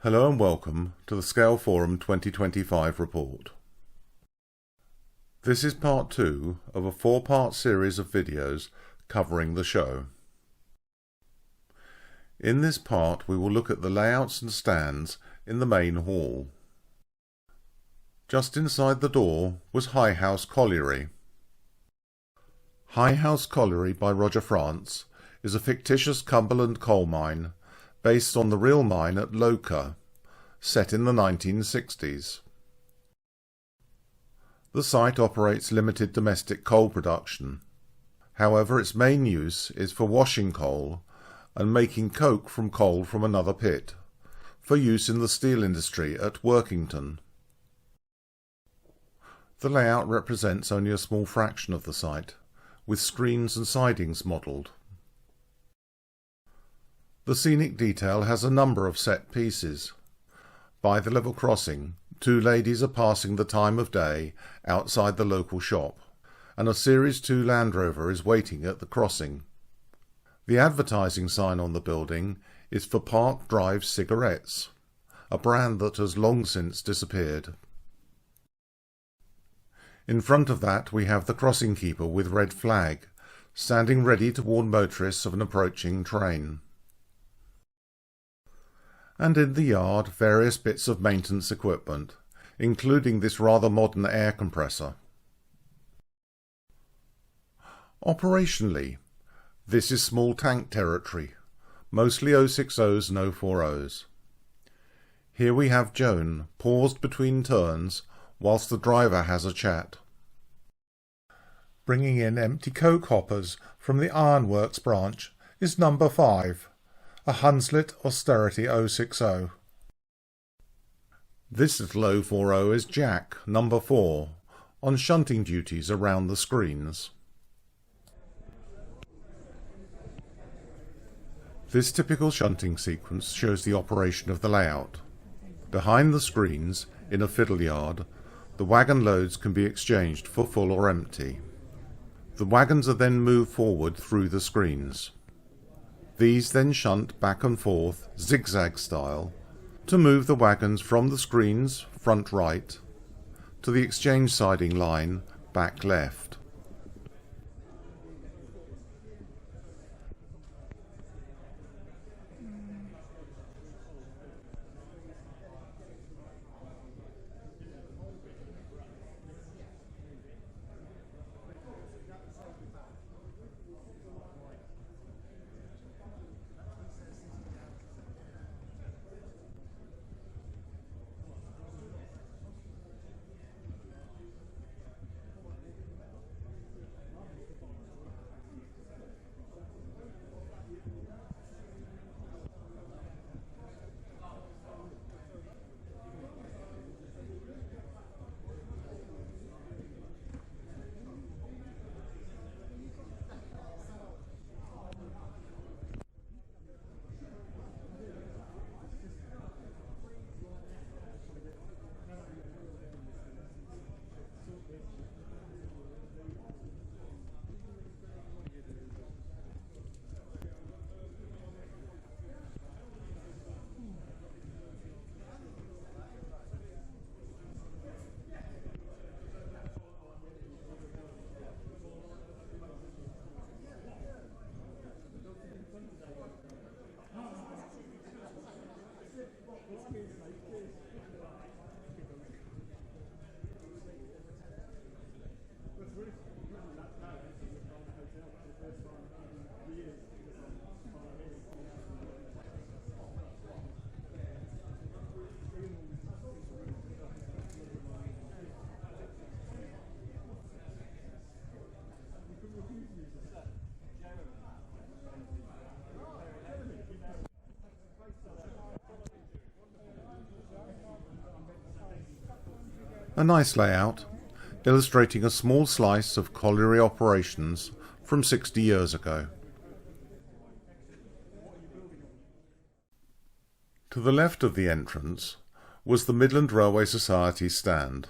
Hello and welcome to the Scaleforum 2025 report. This is part 2 of a 4-part series of videos covering the show. In this part we will look at the layouts and stands in the main hall. Just inside the door was High House Colliery. High House Colliery by Roger France is a fictitious Cumberland coal mine based on the real mine at Loker, set in the 1960s. The site operates limited domestic coal production. However, its main use is for washing coal and making coke from coal from another pit, for use in the steel industry at Workington. The layout represents only a small fraction of the site, with screens and sidings modelled. The scenic detail has a number of set pieces. By the level crossing, 2 ladies are passing the time of day outside the local shop, and a Series 2 Land Rover is waiting at the crossing. The advertising sign on the building is for Park Drive Cigarettes, a brand that has long since disappeared. In front of that we have the crossing keeper with red flag, standing ready to warn motorists of an approaching train. And in the yard, various bits of maintenance equipment, including this rather modern air compressor. Operationally, this is small tank territory, mostly 060s and 040s. Here we have Joan, paused between turns, whilst the driver has a chat. Bringing in empty coke hoppers from the ironworks branch is number 5. A Hunslet Austerity 060. This little 040 is Jack, number 4, on shunting duties around the screens. This typical shunting sequence shows the operation of the layout. Behind the screens, in a fiddle yard, the wagon loads can be exchanged for full or empty. The wagons are then moved forward through the screens. These then shunt back and forth, zigzag style, to move the wagons from the screens, front right, to the exchange siding line, back left. A nice layout, illustrating a small slice of colliery operations from 60 years ago. To the left of the entrance was the Midland Railway Society stand.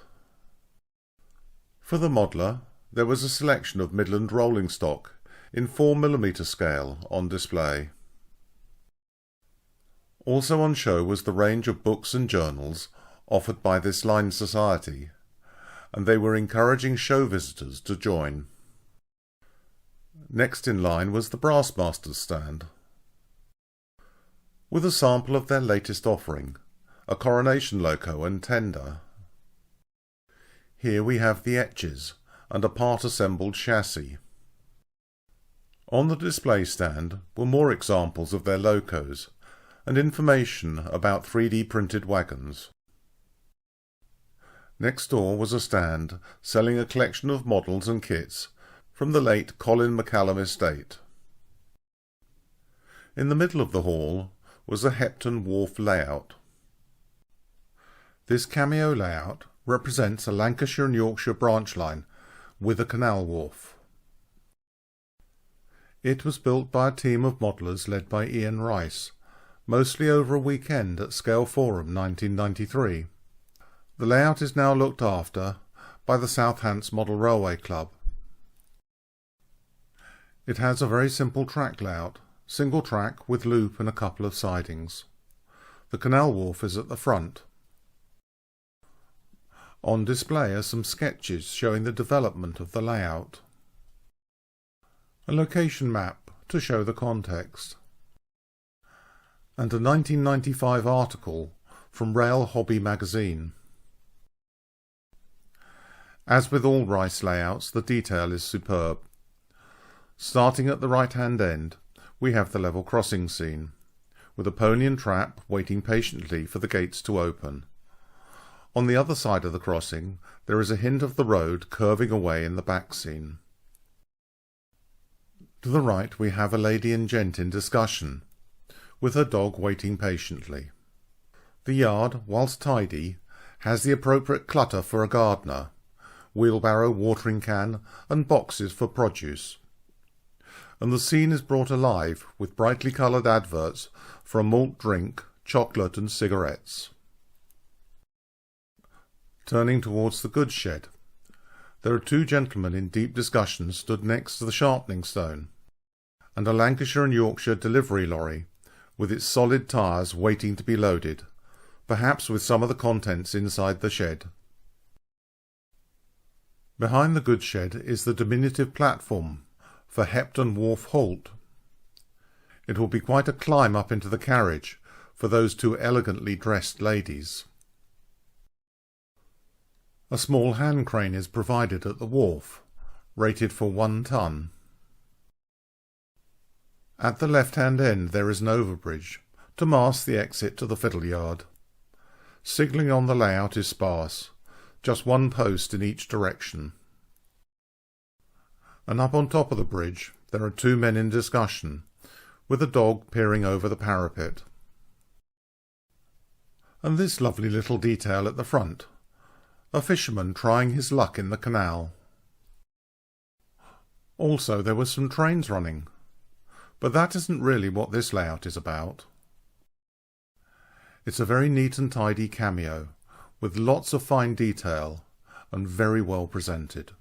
For the modeller, there was a selection of Midland rolling stock in 4mm scale on display. Also on show was the range of books and journals offered by this line society, and they were encouraging show visitors to join. Next in line was the Brassmasters stand, with a sample of their latest offering, a coronation loco and tender. Here we have the etches and a part-assembled chassis. On the display stand were more examples of their locos and information about 3D printed wagons. Next door was a stand selling a collection of models and kits from the late Colin McCallum estate. In the middle of the hall was a Hepton Wharf layout. This cameo layout represents a Lancashire and Yorkshire branch line with a canal wharf. It was built by a team of modellers led by Ian Rice, mostly over a weekend at Scaleforum 1993. The layout is now looked after by the South Hants Model Railway Club. It has a very simple track layout, single track with loop and a couple of sidings. The canal wharf is at the front. On display are some sketches showing the development of the layout. A location map to show the context. And a 1995 article from Rail Hobby magazine. As with all Rice layouts, the detail is superb. Starting at the right-hand end, we have the level crossing scene, with a pony and trap waiting patiently for the gates to open. On the other side of the crossing, there is a hint of the road curving away in the back scene. To the right we have a lady and gent in discussion, with her dog waiting patiently. The yard, whilst tidy, has the appropriate clutter for a gardener, wheelbarrow, watering can, and boxes for produce. And the scene is brought alive with brightly coloured adverts for a malt drink, chocolate and cigarettes. Turning towards the goods shed, there are two gentlemen in deep discussion stood next to the sharpening stone, and a Lancashire and Yorkshire delivery lorry with its solid tyres waiting to be loaded, perhaps with some of the contents inside the shed. Behind the goods shed is the diminutive platform for Hepton Wharf halt. It will be quite a climb up into the carriage for those two elegantly dressed ladies. A small hand crane is provided at the wharf, rated for 1 ton. At the left-hand end there is an overbridge to mask the exit to the fiddle yard. Signalling on the layout is sparse, just one post in each direction. And up on top of the bridge there are two men in discussion, with a dog peering over the parapet. And this lovely little detail at the front, a fisherman trying his luck in the canal. Also there were some trains running, but that isn't really what this layout is about. It's a very neat and tidy cameo, with lots of fine detail and very well presented.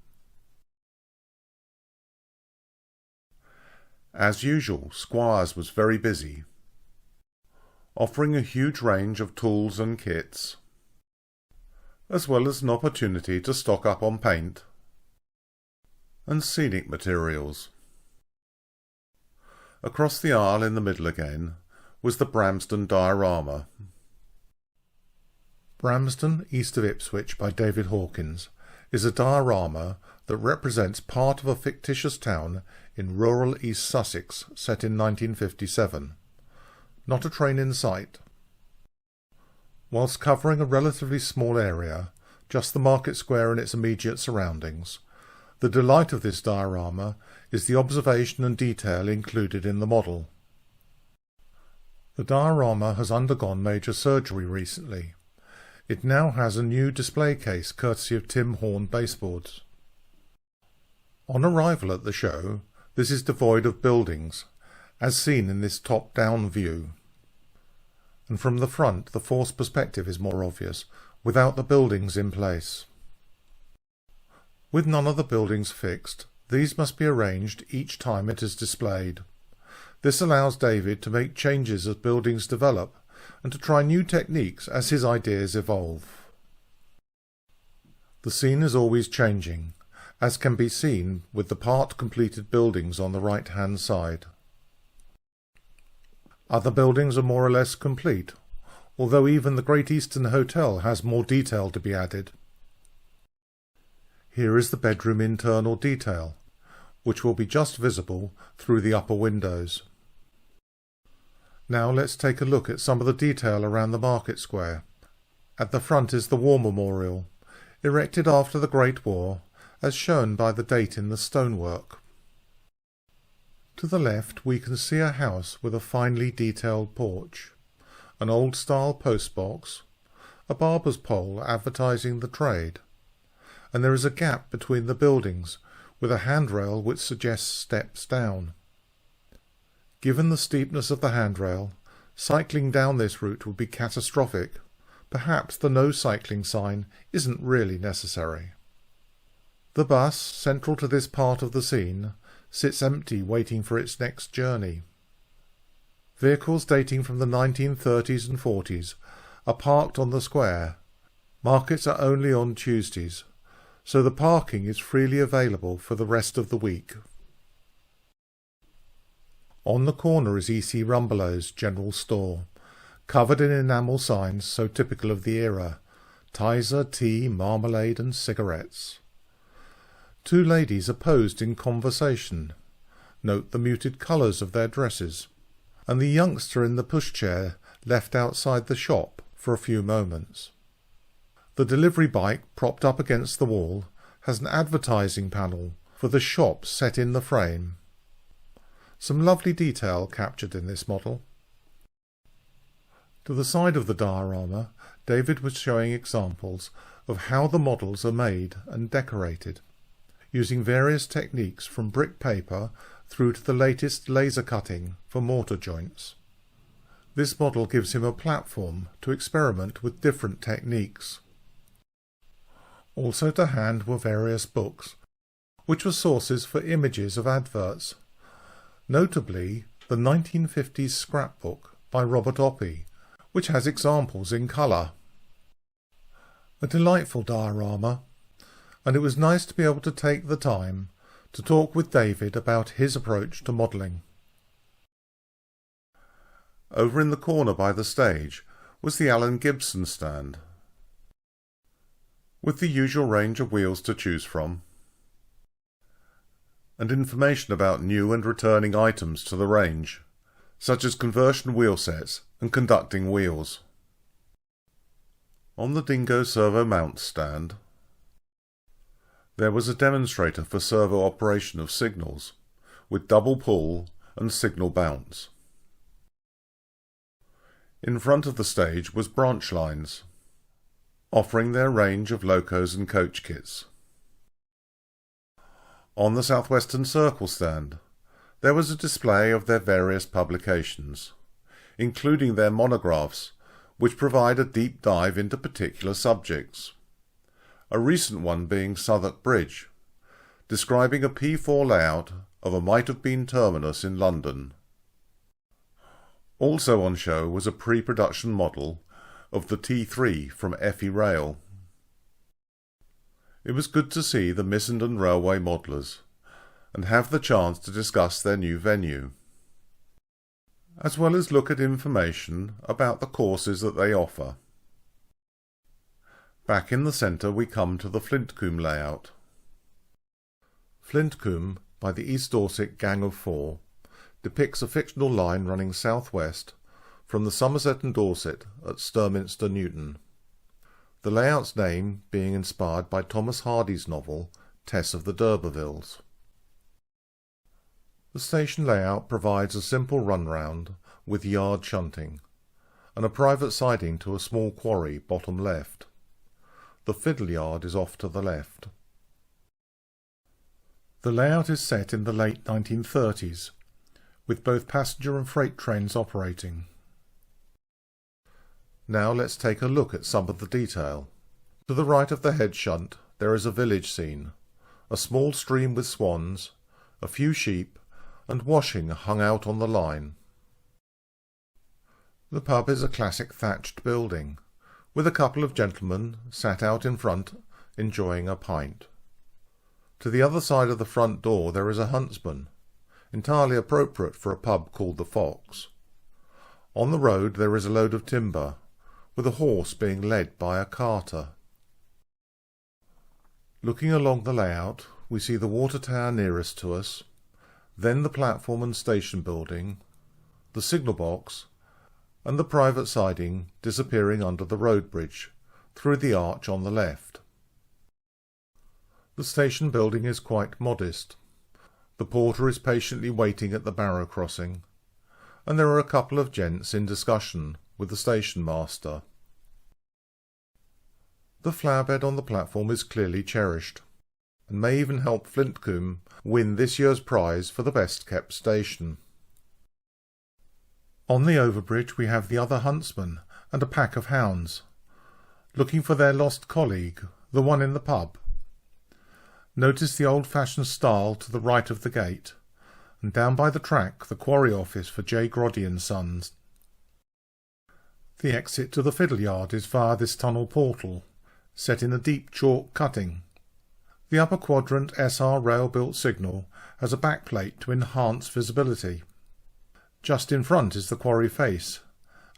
As usual, Squires was very busy, offering a huge range of tools and kits, as well as an opportunity to stock up on paint and scenic materials. Across the aisle in the middle again was the Bramsden diorama. Bramsden, east of Ipswich by David Hawkins, is a diorama that represents part of a fictitious town in rural East Sussex set in 1957. Not a train in sight. Whilst covering a relatively small area, just the market square and its immediate surroundings, the delight of this diorama is the observation and detail included in the model. The diorama has undergone major surgery recently. It now has a new display case courtesy of Tim Horn baseboards. On arrival at the show, this is devoid of buildings, as seen in this top-down view. And from the front the forced perspective is more obvious, without the buildings in place. With none of the buildings fixed, these must be arranged each time it is displayed. This allows David to make changes as buildings develop and to try new techniques as his ideas evolve. The scene is always changing, as can be seen with the part-completed buildings on the right-hand side. Other buildings are more or less complete, although even the Great Eastern Hotel has more detail to be added. Here is the bedroom internal detail, which will be just visible through the upper windows. Now let's take a look at some of the detail around the market square. At the front is the War Memorial, erected after the Great War, as shown by the date in the stonework. To the left we can see a house with a finely detailed porch, an old-style postbox, a barber's pole advertising the trade, and there is a gap between the buildings with a handrail which suggests steps down. Given the steepness of the handrail, cycling down this route would be catastrophic. Perhaps the no cycling sign isn't really necessary. The bus, central to this part of the scene, sits empty waiting for its next journey. Vehicles dating from the 1930s and 40s are parked on the square. Markets are only on Tuesdays, so the parking is freely available for the rest of the week. On the corner is E.C. Rumblow's general store, covered in enamel signs so typical of the era: Tizer, tea, marmalade and cigarettes. Two ladies are posed in conversation. Note the muted colours of their dresses, and the youngster in the pushchair left outside the shop for a few moments. The delivery bike, propped up against the wall, has an advertising panel for the shop set in the frame. Some lovely detail captured in this model. To the side of the diorama, David was showing examples of how the models are made and decorated, using various techniques from brick paper through to the latest laser cutting for mortar joints. This model gives him a platform to experiment with different techniques. Also to hand were various books, which were sources for images of adverts, notably the 1950s scrapbook by Robert Oppy, which has examples in colour. A delightful diorama, and it was nice to be able to take the time to talk with David about his approach to modelling. Over in the corner by the stage was the Alan Gibson stand, with the usual range of wheels to choose from, and information about new and returning items to the range, such as conversion wheel sets and conducting wheels. On the Dingo servo mount stand, there was a demonstrator for servo operation of signals, with double pull and signal bounce. In front of the stage was branch lines, offering their range of locos and coach kits. On the Southwestern Circle stand, there was a display of their various publications, including their monographs, which provide a deep dive into particular subjects. A recent one being Southwark Bridge, describing a P4 layout of a might-have-been terminus in London. Also on show was a pre-production model of the T3 from Effie Rail. It was good to see the Missenden Railway modellers and have the chance to discuss their new venue, as well as look at information about the courses that they offer. Back in the centre we come to the Flintcombe layout. Flintcombe, by the East Dorset Gang of Four, depicts a fictional line running southwest from the Somerset and Dorset at Sturminster Newton, the layout's name being inspired by Thomas Hardy's novel Tess of the d'Urbervilles. The station layout provides a simple run-round with yard shunting, and a private siding to a small quarry bottom left. The fiddle yard is off to the left. The layout is set in the late 1930s, with both passenger and freight trains operating. Now let's take a look at some of the detail. To the right of the head shunt there is a village scene, a small stream with swans, a few sheep, and washing hung out on the line. The pub is a classic thatched building, with a couple of gentlemen sat out in front enjoying a pint. To the other side of the front door there is a huntsman, entirely appropriate for a pub called the Fox. On the road there is a load of timber, with a horse being led by a carter. Looking along the layout, we see the water tower nearest to us, then the platform and station building, the signal box, and the private siding disappearing under the road bridge, through the arch on the left. The station building is quite modest. The porter is patiently waiting at the barrow crossing, and there are a couple of gents in discussion with the station master. The flower bed on the platform is clearly cherished, and may even help Flintcombe win this year's prize for the best kept station. On the overbridge we have the other huntsman and a pack of hounds, looking for their lost colleague, the one in the pub. Notice the old-fashioned stile to the right of the gate, and down by the track the quarry office for J. Groddy and Sons. The exit to the fiddle yard is via this tunnel portal, set in a deep chalk cutting. The upper quadrant SR rail-built signal has a backplate to enhance visibility. Just in front is the quarry face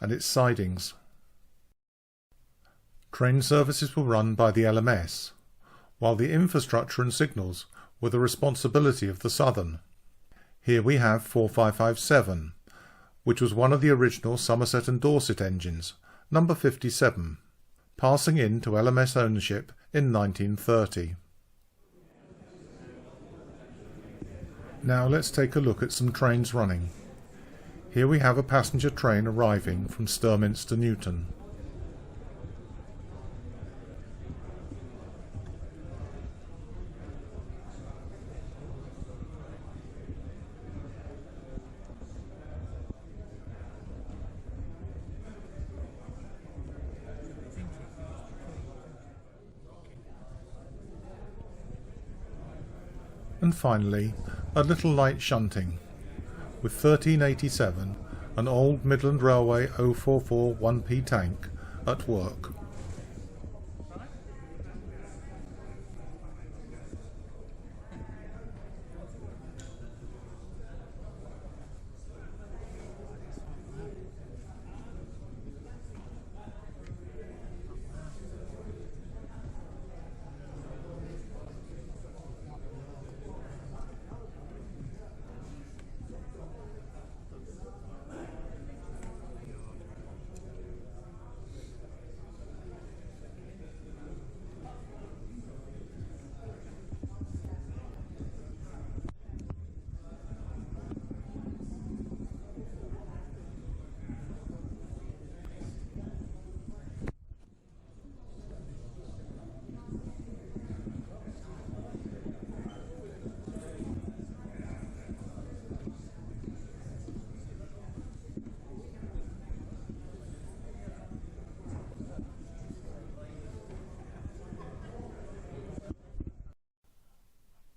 and its sidings. Train services were run by the LMS, while the infrastructure and signals were the responsibility of the Southern. Here we have 4557, which was one of the original Somerset and Dorset engines, number 57, passing in to LMS ownership in 1930. Now let's take a look at some trains running. Here we have a passenger train arriving from Sturminster Newton. And finally, a little light shunting, with 1387, an old Midland Railway 044 1p tank at work.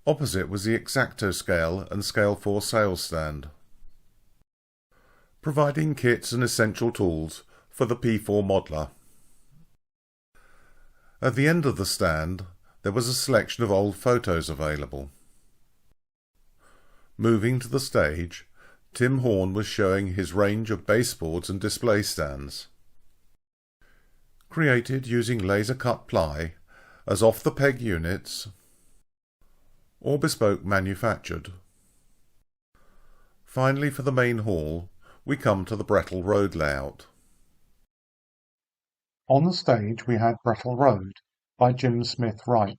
Opposite was the Exacto scale and Scalefour sales stand, providing kits and essential tools for the P4 modeller. At the end of the stand there was a selection of old photos available. Moving to the stage, Tim Horn was showing his range of baseboards and display stands, created using laser-cut ply as off-the-peg units or bespoke manufactured. Finally, for the main hall, we come to the Brettell Road layout. On the stage we had Brettell Road by Jim Smith Wright.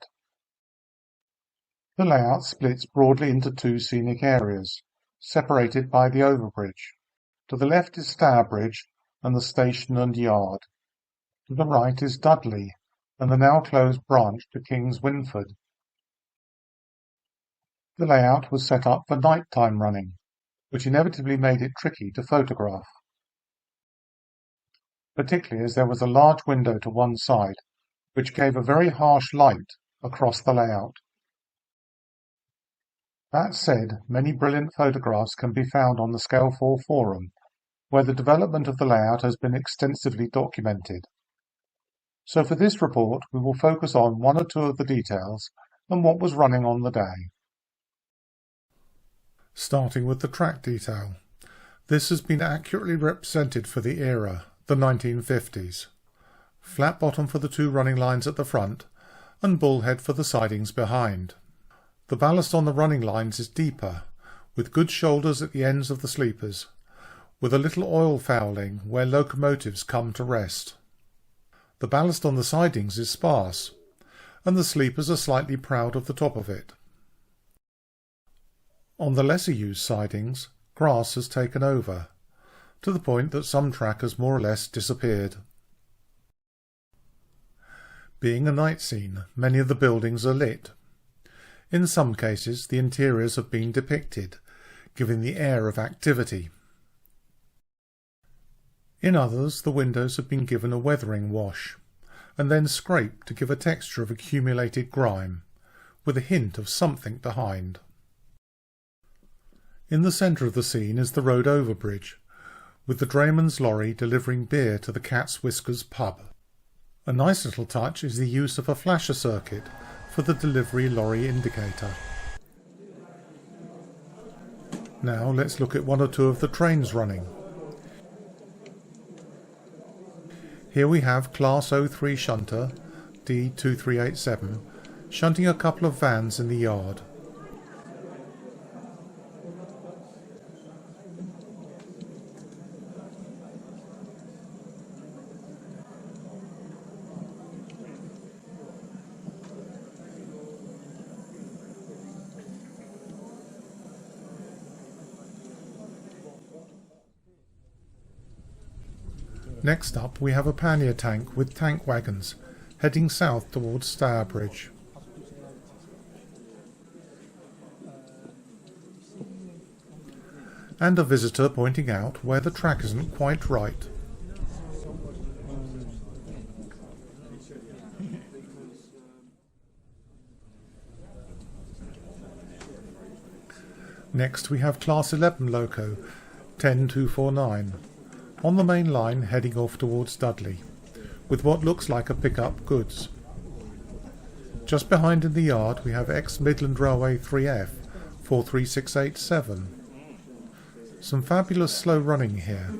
The layout splits broadly into two scenic areas, separated by the overbridge. To the left is Stourbridge and the station and yard. To the right is Dudley and the now closed branch to King's Winford. The layout was set up for night-time running, which inevitably made it tricky to photograph, particularly as there was a large window to one side, which gave a very harsh light across the layout. That said, many brilliant photographs can be found on the Scalefour forum, where the development of the layout has been extensively documented. So for this report, we will focus on one or two of the details and what was running on the day. Starting with the track detail. This has been accurately represented for the era, the 1950s. Flat bottom for the two running lines at the front, and bullhead for the sidings behind. The ballast on the running lines is deeper, with good shoulders at the ends of the sleepers, with a little oil fouling where locomotives come to rest. The ballast on the sidings is sparse, and the sleepers are slightly proud of the top of it. On the lesser used sidings, grass has taken over, to the point that some track has more or less disappeared. Being a night scene, many of the buildings are lit. In some cases, the interiors have been depicted, giving the air of activity. In others, the windows have been given a weathering wash, and then scraped to give a texture of accumulated grime, with a hint of something behind. In the centre of the scene is the road overbridge, with the drayman's lorry delivering beer to the Cat's Whiskers pub. A nice little touch is the use of a flasher circuit for the delivery lorry indicator. Now let's look at one or two of the trains running. Here we have Class 03 shunter D2387 shunting a couple of vans in the yard. Next up we have a pannier tank with tank wagons heading south towards Stourbridge. And a visitor pointing out where the track isn't quite right. Next we have Class 11 loco 10249. On the main line heading off towards Dudley, with what looks like a pick-up goods. Just behind in the yard we have ex-Midland Railway 3F 43687. Some fabulous slow running here.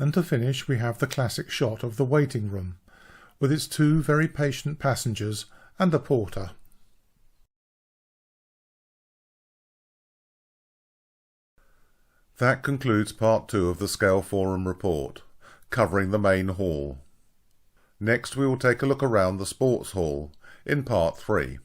And to finish we have the classic shot of the waiting room, with its two very patient passengers and a porter. That concludes part 2 of the Scaleforum report, covering the main hall. Next we will take a look around the sports hall in part 3.